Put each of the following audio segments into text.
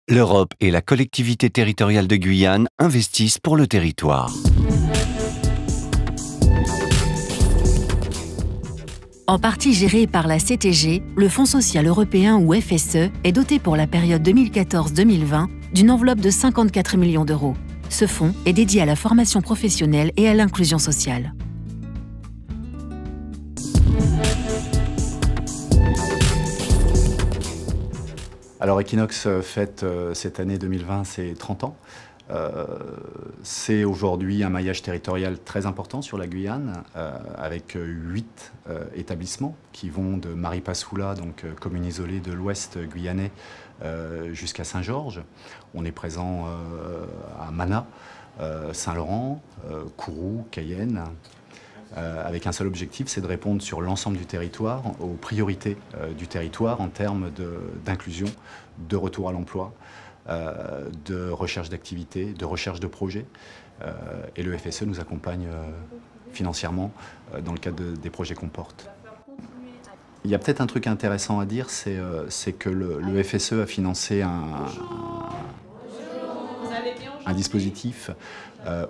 L'Europe et la collectivité territoriale de Guyane investissent pour le territoire. En partie géré par la CTG, le Fonds social européen ou FSE est doté pour la période 2014-2020 d'une enveloppe de 54 millions d'euros. Ce fonds est dédié à la formation professionnelle et à l'inclusion sociale. Alors Equinox fête cette année 2020 ses 30 ans. C'est aujourd'hui un maillage territorial très important sur la Guyane, avec 8 établissements qui vont de Maripasoula, donc commune isolée de l'ouest guyanais, jusqu'à Saint-Georges. On est présent à Mana, Saint-Laurent, Kourou, Cayenne, avec un seul objectif, c'est de répondre sur l'ensemble du territoire, aux priorités du territoire en termes d'inclusion, de retour à l'emploi, de recherche d'activités, de recherche de projets. Et le FSE nous accompagne financièrement dans le cadre des projets qu'on porte. Il y a peut-être un truc intéressant à dire, c'est que le FSE a financé un dispositif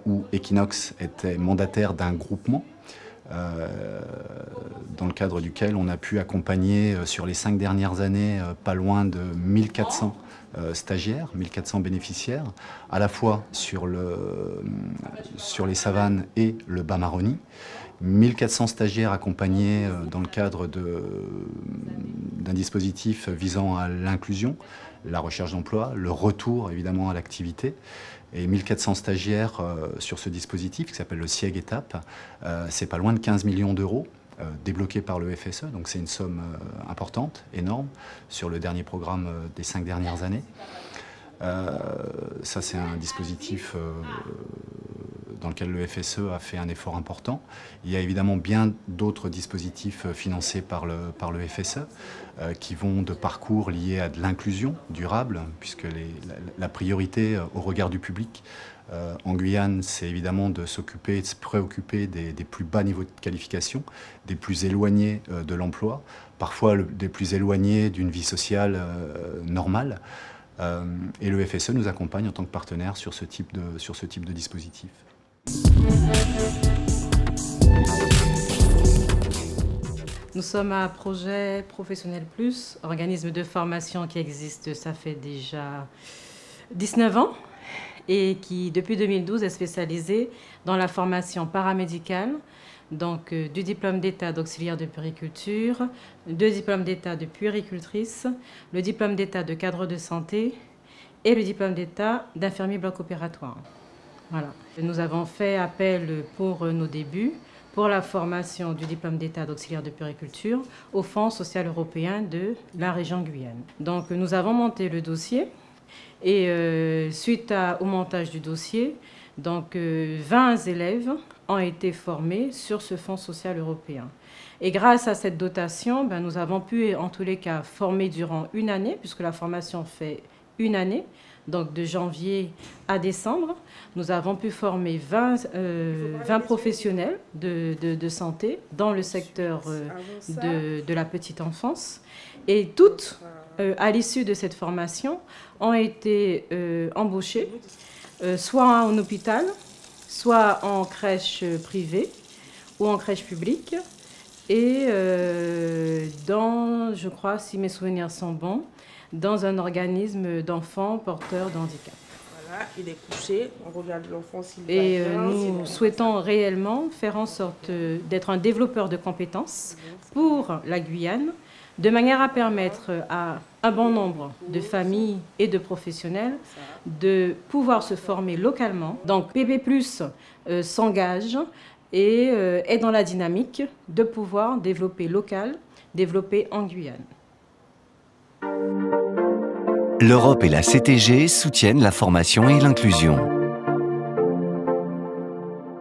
où Equinox était mandataire d'un groupement, dans le cadre duquel on a pu accompagner sur les 5 dernières années pas loin de 1400 stagiaires, 1400 bénéficiaires, à la fois sur les savanes et le Bas-Maroni. 1400 stagiaires accompagnés dans le cadre d'un dispositif visant à l'inclusion, la recherche d'emploi, le retour évidemment à l'activité. Et 1400 stagiaires sur ce dispositif qui s'appelle le SIEG Étape, c'est pas loin de 15 millions d'euros débloqués par le FSE, donc c'est une somme importante, énorme, sur le dernier programme des 5 dernières années. Ça c'est un dispositif dans lequel le FSE a fait un effort important. Il y a évidemment bien d'autres dispositifs financés par le FSE qui vont de parcours liés à de l'inclusion durable, puisque la priorité au regard du public en Guyane, c'est évidemment de s'occuper, de se préoccuper des plus bas niveaux de qualification, des plus éloignés de l'emploi, parfois des plus éloignés d'une vie sociale normale. Et le FSE nous accompagne en tant que partenaire sur ce type de dispositif. Nous sommes un projet Professionnel Plus, organisme de formation qui existe, ça fait déjà 19 ans et qui, depuis 2012, est spécialisé dans la formation paramédicale, donc du diplôme d'état d'auxiliaire de puériculture, deux diplômes d'état de puéricultrice, le diplôme d'état de cadre de santé et le diplôme d'état d'infirmier bloc opératoire. Voilà. Nous avons fait appel pour nos débuts, pour la formation du diplôme d'état d'auxiliaire de puériculture au Fonds social européen de la région Guyane. Donc nous avons monté le dossier et suite au montage du dossier, donc 20 élèves ont été formés sur ce Fonds social européen. Et grâce à cette dotation, nous avons pu en tous les cas former durant une année, puisque la formation fait une année, donc de janvier à décembre. Nous avons pu former 20 professionnels de santé dans le secteur de la petite enfance. Et toutes, à l'issue de cette formation, ont été embauchées, soit en hôpital, soit en crèche privée ou en crèche publique. Et dans, je crois, si mes souvenirs sont bons, dans un organisme d'enfants porteurs de handicap. Voilà, il est couché, on regarde l'enfant s'il va Et bien, nous souhaitons réellement faire en sorte d'être un développeur de compétences pour la Guyane, de manière à permettre à un bon nombre de familles et de professionnels de pouvoir se former localement. Donc PB+ s'engage et est dans la dynamique de pouvoir développer local, développer en Guyane. L'Europe et la CTG soutiennent la formation et l'inclusion.